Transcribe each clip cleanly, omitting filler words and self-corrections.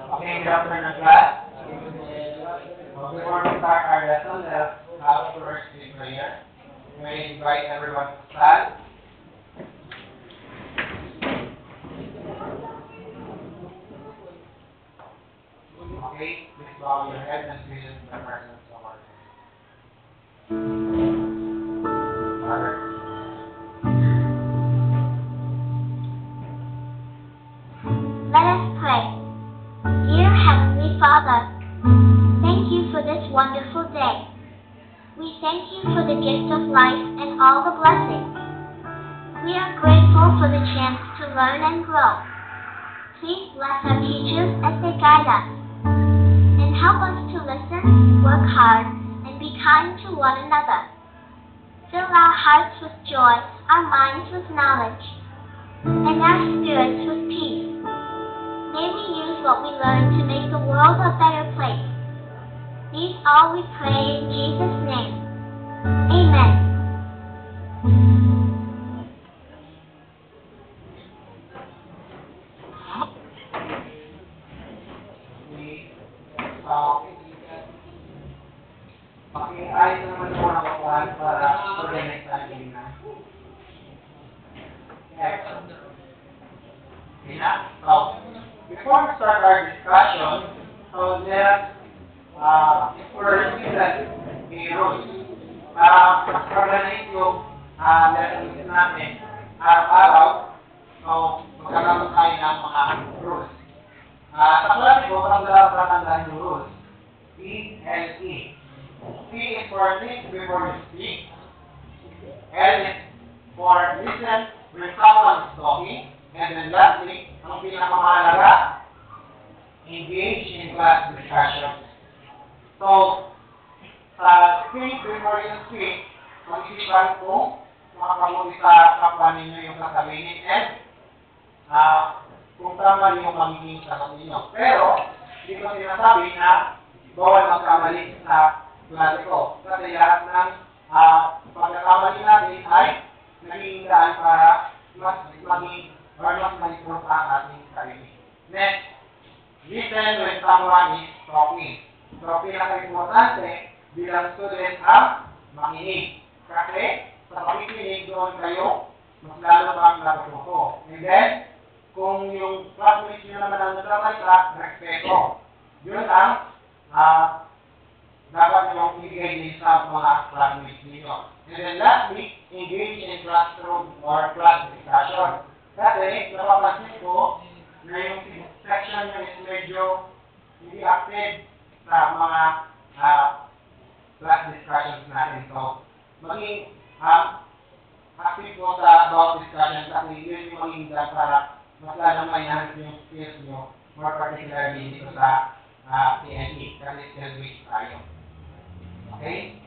Okay, good afternoon, class. Before we start our lesson, let's have first in prayer. We invite everyone to stand. Okay, please bow your head and feel the presence of our Father. Let us pray. Dear Heavenly Father, thank you for this wonderful day. We thank you for the gift of life and all the blessings. We are grateful for the chance to learn and grow. Please bless our teachers as they guide us, and help us to listen, work hard, and be kind to one another. Fill our hearts with joy, our minds with knowledge, and our spirits with peace. May we use what we learn to make the world a better place. These all we pray in Jesus' name. Amen. Ayos naman po nakukuhan para organize natin na. Okay na? So, before we start our discussion, so let's first set the rules. Para organize yung lessons natin araw-araw, so magkakaroon tayo ng mga rules. Sa klase ko, pag tatandaan yung rules, P and E. P is for think before you speak. L is for listen when someone is talking. And then lastly, ang pinakamahalaga, engage in class discussion. So, think before you speak, mag-isipan kung makapamuti sa kapwa ninyo yung sasabihin and kung tama yung magiging sagot ninyo. Pero, hindi ko sinasabi na bawal magkamali sa klase ko. Kasi lahat ng pagkakamali natin ay naging daan para mas maging or mas ma-improve ang ating sarili. Next, listen when someone is talking. So, pinaka-importante bilang student ang makinig. Kasi sa pakikinig doon kayo, mas lalo pang natututo. And then, kung yung classmates nyo naman ang nagsasalita, respeto. Yun ang dapat yung ibigay din sa mga classmates ninyo. And then lastly, engage in classroom or class discussion. Kasi, napapansin ko na yung section nyo is medyo hindi active sa mga class discussions natin. So, maging active po sa about discussion kasi yun yung maging dyan para mas lalong ma-enhance yung skills nyo, more particularly dito sa PNE, kasi skill-based tayo. Okay?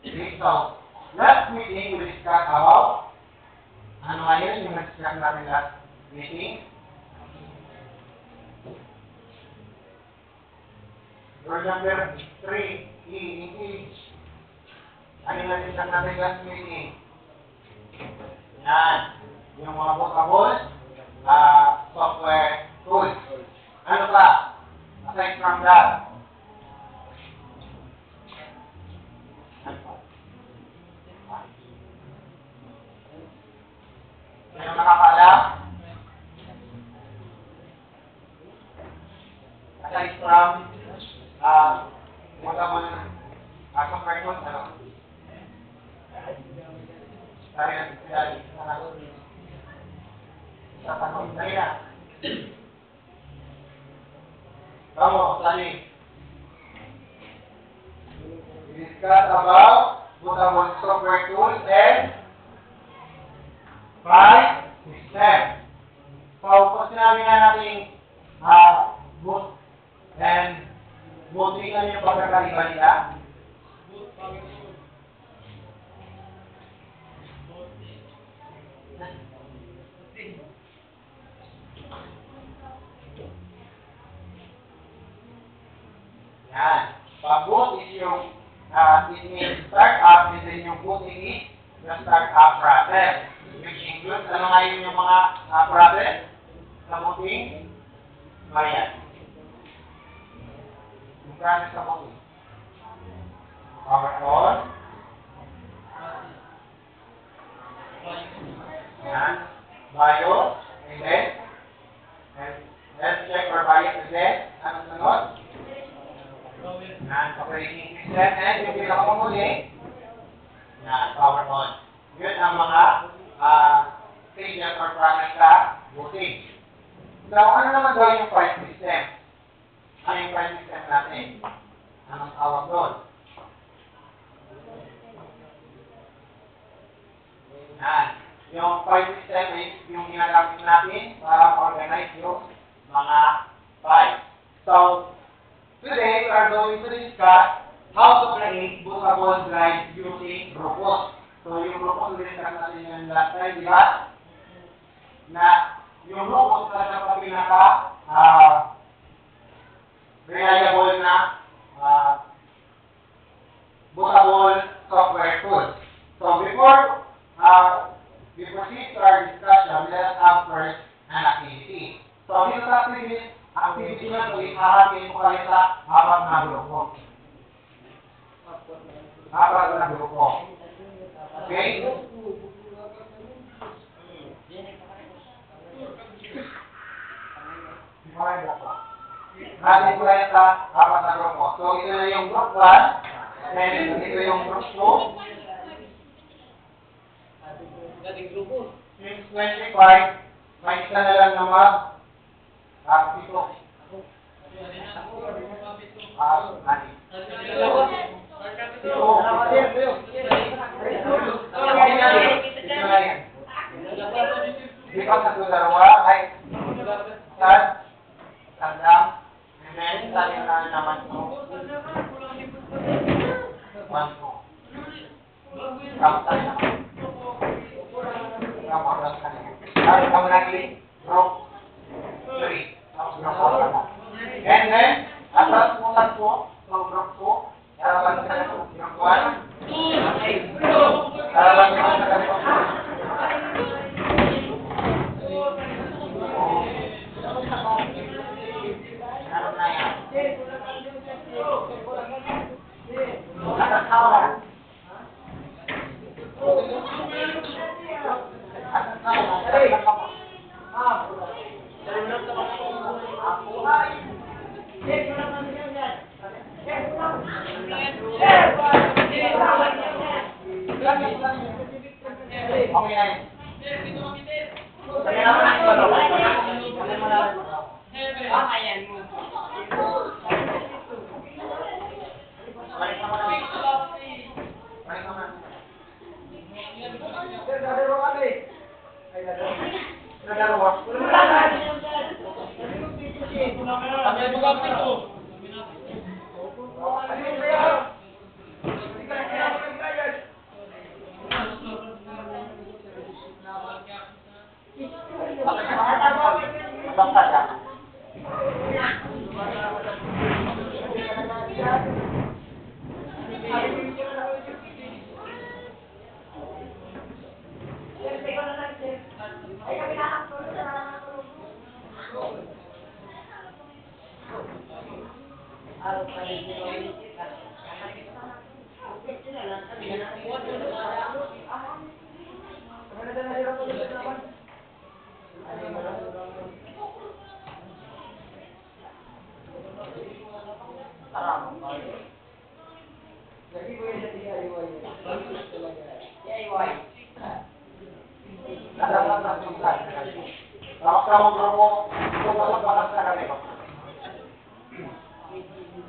Okay, so, last meeting we discussed about ano ngayon yung na-discuss natin last meeting. Rule number 3, engage. Ano yung na-discuss natin last meeting? Yan. Yung mga bookable, software tools. Ano ba? Aside from that, ano nakakaalam? Aside from bookable software tools, ano? Vamos, salir. discuss about bootable software tools and file system. So, kung sinabi nga natin boot and booting, ano yung pagkakaiba nila? Yan. Pag-boot is yung it means start up, and then yung booting is the start up process. Which includes, ano nga yun yung mga process sa booting? Ayan. Yung process sa booting. Power on. Yan. BIOS. And then, health check or BIOS. And then, anong sunod? Yan. Operating system. And yung pinakamuli, yan. Power on. Yun ang mga stages or process sa booting. Now, ano naman daw yung file system? Ano yung file system natin? Anong tawag doon? Yan. Yung file system is yung ginagamit natin para organize yung mga files. So, today we are going to discuss how to create bootable drives using Rufus. So, yung Rufus, discuss natin yung last time, di ba? Na yung Rufus talaga pa pinaka reliable na bootable software tool. So, before we proceed to our discussion, let us have first an activity. So, dito sa activity na ito, ihahatiin ko kayo sa apat na grupo. Apat na grupo. Okay? Natin ko yan sa apat na grupo. So, ito na yung group 1, then ito yung group 2. Since 25, may isa na lang naman pito. Ani. Di ba sa dalawa ay tandang, and then sabi na naman ito. 1, 2. Kapatay na. Kamu lagi group 3. And then, atas mulan po, group 2, harapan kita group 1. Harapan kita group 2. Harap na yan. Atas kawan.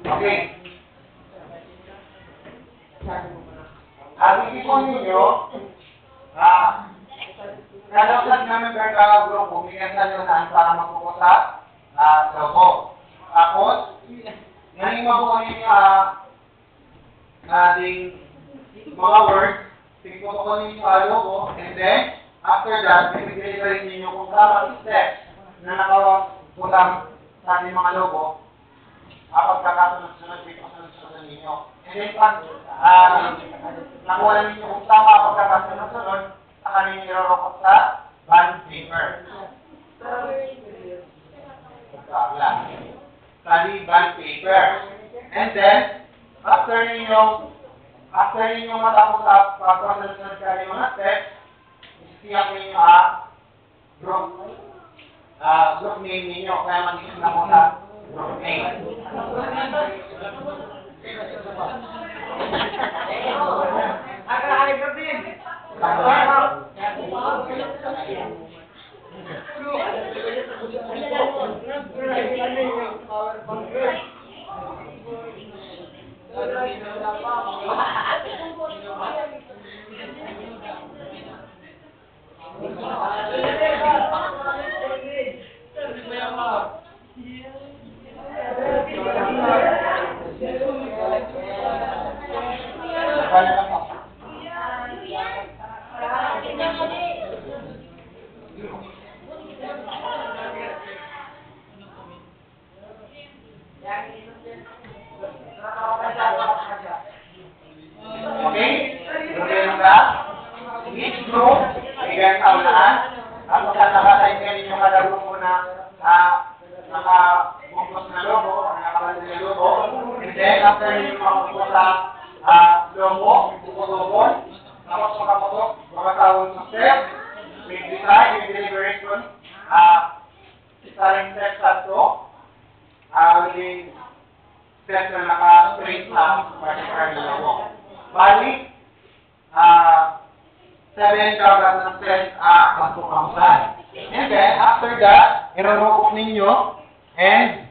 Okay. Isipon ninyo, kada ulat na member ka grupo, bigyan sa nyo saan para magpupo sa logo. Tapos, ngayon mabuo ninyo ating mga words, tigputo ko ninyo ang logo, and then, after that, i-deliver ninyo kung tamang steps na nakaputang sa ating mga logo, pagkakasunod-sunod dito sunod-sunod ninyo. And then, pag nakuha na ninyo kung tama pagkakasunod-sunod, saka ninyo nirorokot sa bond paper. Study bond paper. And then, after ninyo matapos sa pagkakasunod ka rin mga steps, isiyak ninyo group name ninyo, kaya mag-isip na po sa group name. Okay? Meron ka? Each group, bigyan ka unahan. At nakatayin ka ninyo kada grupo na naka-focus na logo, nakabalad na logo. And then, after ninyo makapupo sa logo, puputupon. Tapos makaputok, makatawag sa step. May design, may deliberation. Starting step sa to. Within step na naka-straight sa particular na logo. Bali, 7 kagat na steps pagpupangsan. And then, after that, irorokot ninyo and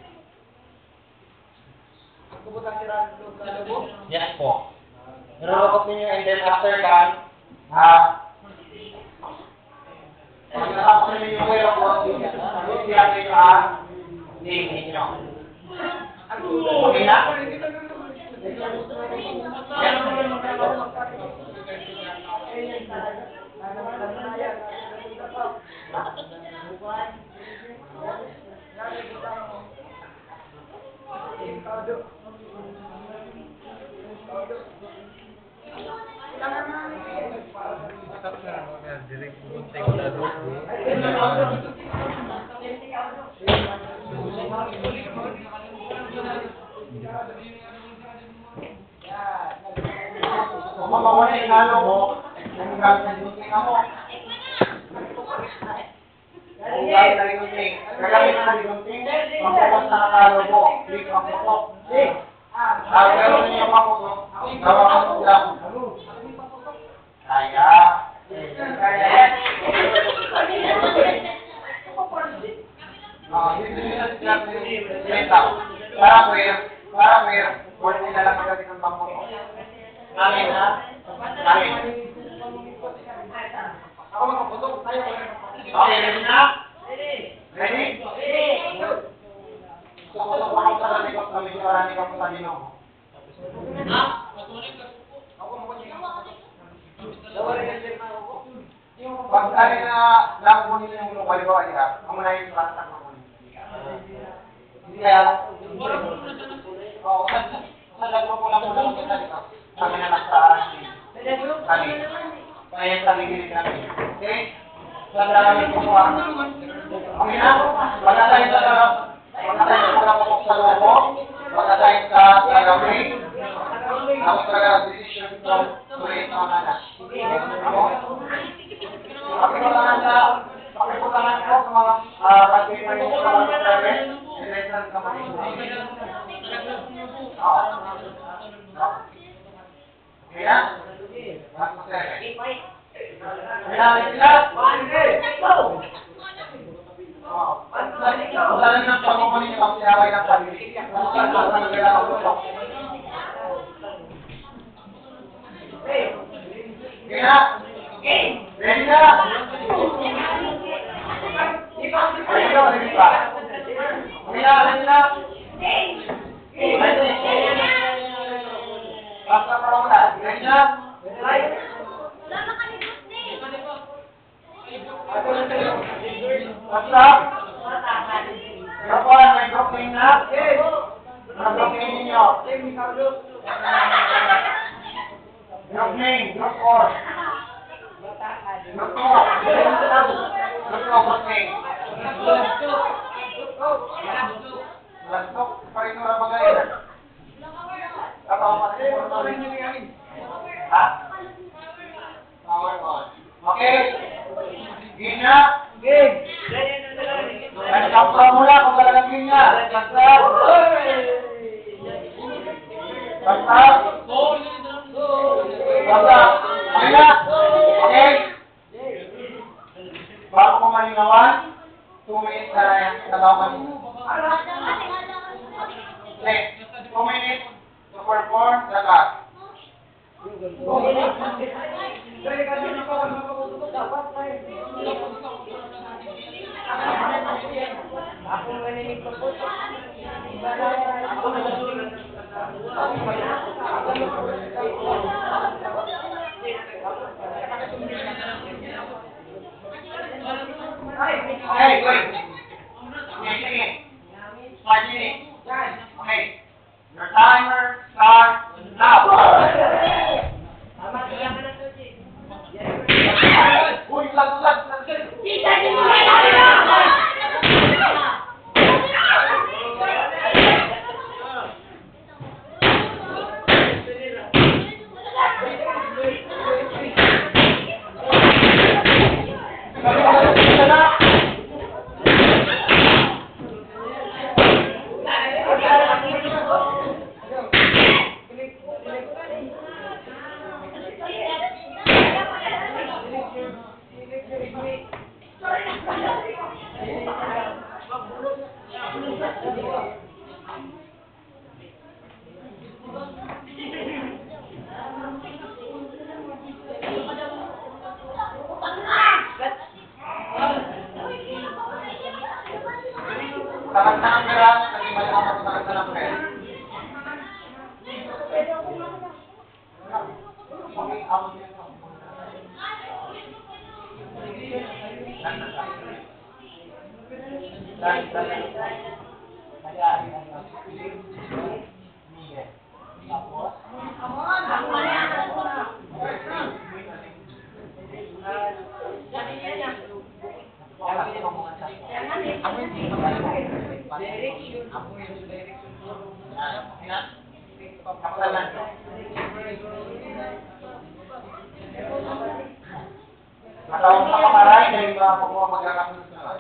yes po. Irorokot ninyo and then after that, pag natapos na ninyo kayo irorokot, isiyak ninyo name ninyo. Okay na? Kung mawala yung halo mo, yung gamit na gunting mo. Kung gamit na gunting, gagamit na gunting, magpapos na halo mo, click ang putok. Pero ninyo maputok, gawa ka mo lang. Kaya. Para word nila lang magaling ng pangputok. Amin ha? Amin. Ako magpaputok, tayo. Okay, ready na? Ready? Gusto ko ako sa lalikot na medyo marami ka po sa Ginoo. Ha? Ako pag tayo na nakunin yung lokal ko ay ako na yung transak na kunin. Hindi kaya oo, sa lagro ko lang muna kita dito. Kami na nasa kami. Kaya sa ligid namin. Okay? Sa namin ko po. Okay na? Wala tayo sa logo. Wala tayo sa gagawin. Ako talaga decision ko tuloy sa mga anak. Pakiputangan ko sa mga pag-ibig ng mga service. Election company. Okay na? Bago sa wala lang ng pagkukunin yung pagsinaway ng pag-ibig. Sige pa. Halina. Basta pa lang na. Halina. Basta. Kapan, may broken na. Broken ninyo. Broken, group 4. Group 2. Broken. Lastok, parin mo na bagay. Katawa kasi mo na rin yung ha? Power on. Okay. Game na. Game. Nagkapra mo na kung talagang game na. Basta. Basta. Basta. Okay na. Okay. Bago ko malinawan, 2 minutes na nalaman mo. Okay. 2 minutes to perform the task. Ako maninig pa po. Okay, good. Okay, sige. 5 minutes. Okay. Your timer starts now. Uy, lag. Tangan-tangan ka lang kasi malaman sa tangan-tangan ka. Okay, ako din ito. Matawag sa kamaray dahil mga pagkuha magkakasunod na.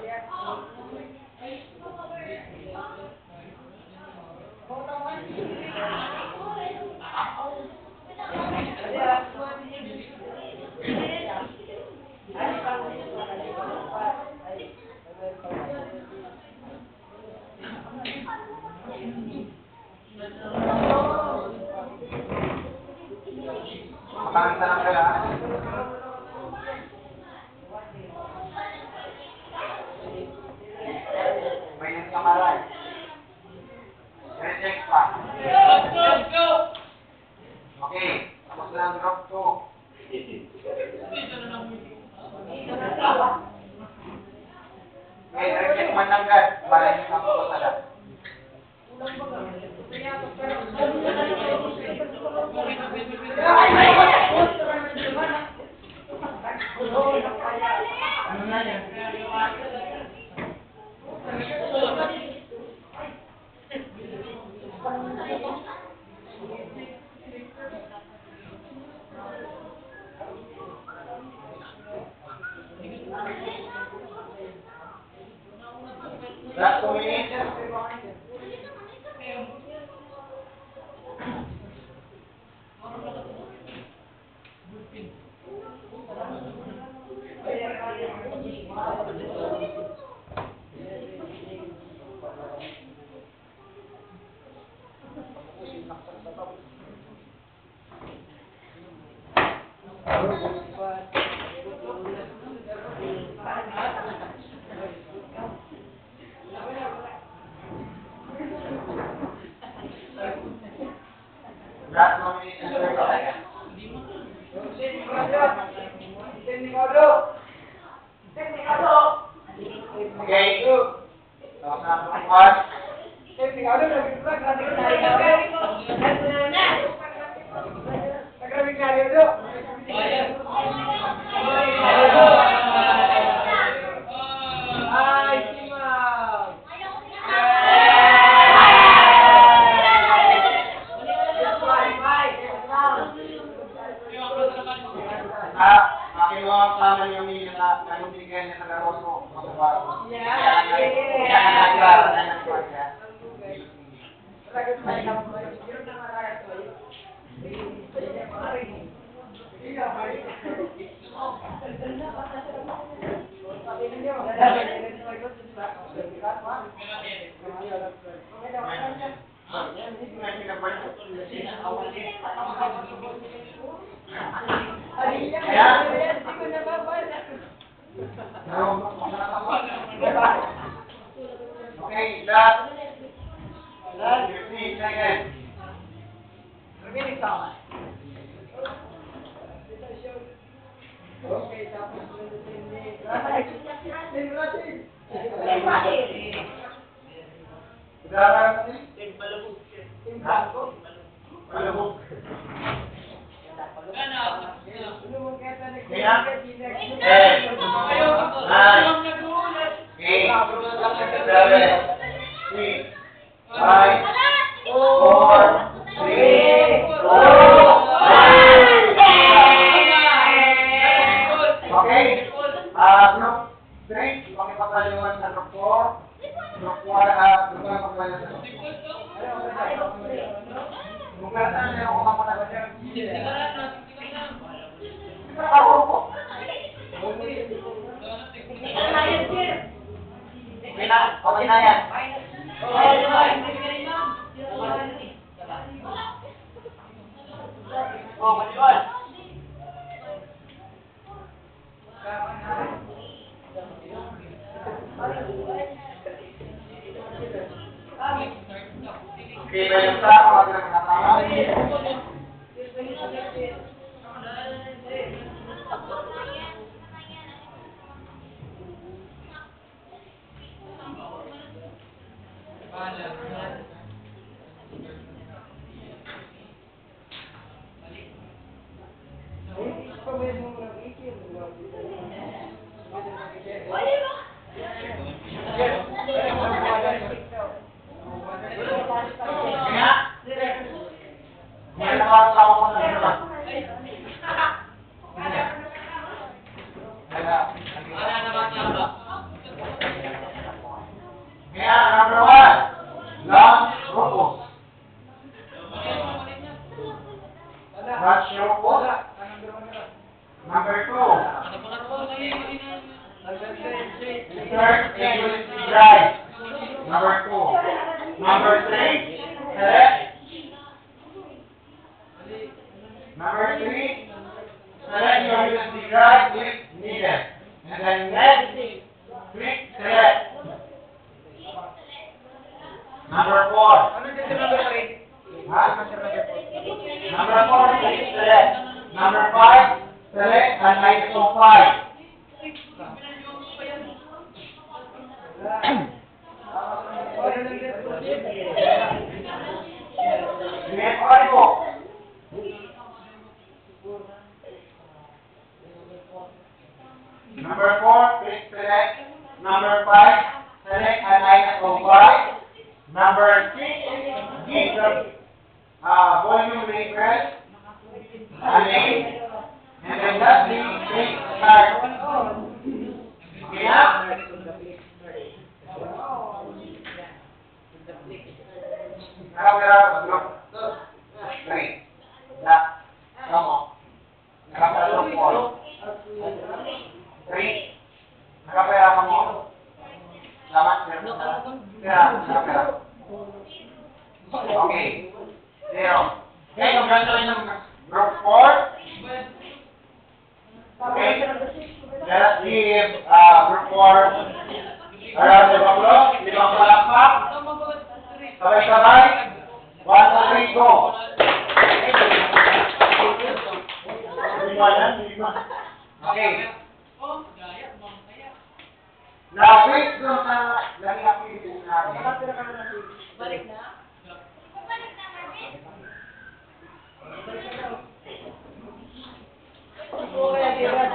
Tangan-tangan ka lang. May kamaray. Reject pa. Okay. Tapos na ang drop 2. Okay, reject man lang guys. Para hindi ka po sa lahat. Ano na yan? Last 2 minutes. Okay. Tapos na ang part. Akin mo ang sama niyo ni na nanundigan niya sa garos ko. Okay, last 15 seconds. Okay na yan. Okay, ba yung sa mga pinagkatama? Number 1, lunch rupos. Lunch rupos. Number 2, dessert English rice. Number 2. Number 3, select. Number 3, select your USB drive if needed. And then next, click select. Number 4. Huh? Number 4, click select. Number 5, select an item of 5. Next article. Number 4, click select. Number 5, select an item of 5. Number 6, give the volume request a name. And then lastly, click start. Okay na? Nakapera, group 3. Kamu. Nakapera group 4. 3. Nakapera kamu. Selamat. Nakapera. Okay. 0. Okay, kung gagawin ng group 4. Okay. Let us give group 4 around the applause. Limang palakpak. Sabay-sabay. 1, 2, 3, go. Okay. Now, based doon sa naging activities natin, Balik na? Oo, kaya diyan.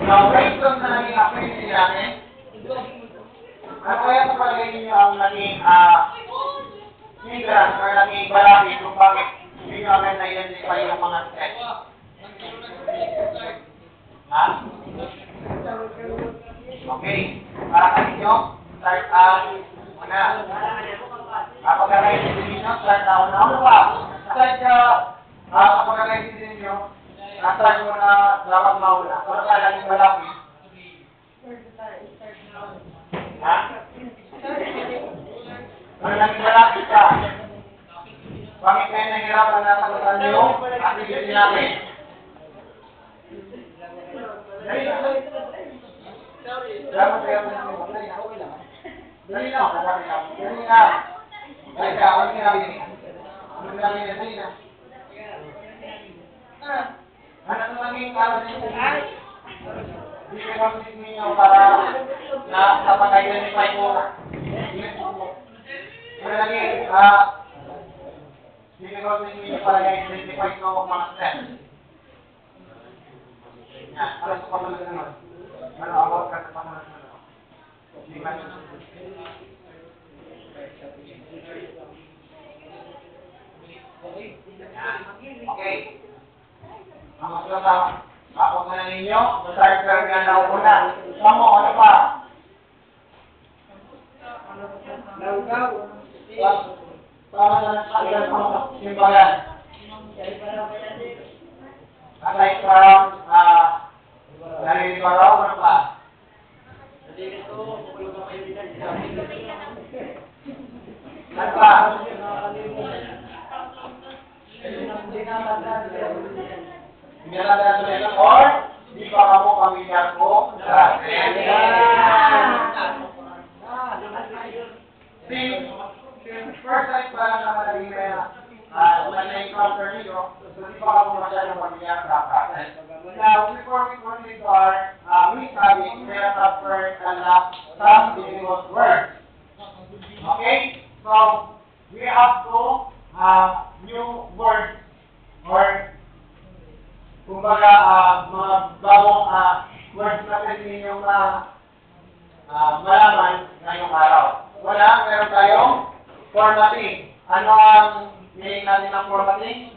now, based doon sa naging activities natin, ano kaya sa palagay ninyo ang naging hindrance or naging balakid kung bakit hindi nyo agad na-identify yung mga steps? Ha? Okay. Para sa inyo, start kapag nag-identify ninyo, start na una pa. Start kapag nag-identify ninyo, start mo na dapat mauna. Kung saan naging balakid. Ha? Kung naging balakid ka, bakit kayo nahihirapan na sagutan yung activity namin? Dali lang. Dapat kayo dali lang. Dali lang. Dali ka, ano ginagawa? Ano ginagawa? Dali lang. Ano sa naging hindi ko mag-isip ninyo para na kapag-identify mo ano naging hindi ko mag-isip ninyo para i-identify ko mga steps. Yan, para sa pamalag naman. Ano, about ka sa pamalag naman. Hindi man. Okay. Ang maslasa, kapag na ninyo, start ka rin na una. Samo, ano pa? Para sa nagsasagal mo, simbagan. Aside from, nalilibaraw, ano pa? Ano pa? Hindi na natin or di pa ka mo pamilyar ko sa atin. See, first time pa lang naman naging na-encounter nyo, so di pa ka mo masyadong pamilyar sa atin. Now, before we proceed to our study, let us have first some difficult words. Okay? So, we have two new words or kumbaga, mga bagong words na pwede ninyong malaman ngayong araw. Meron tayong formatting. Ano ang meaning natin ng formatting?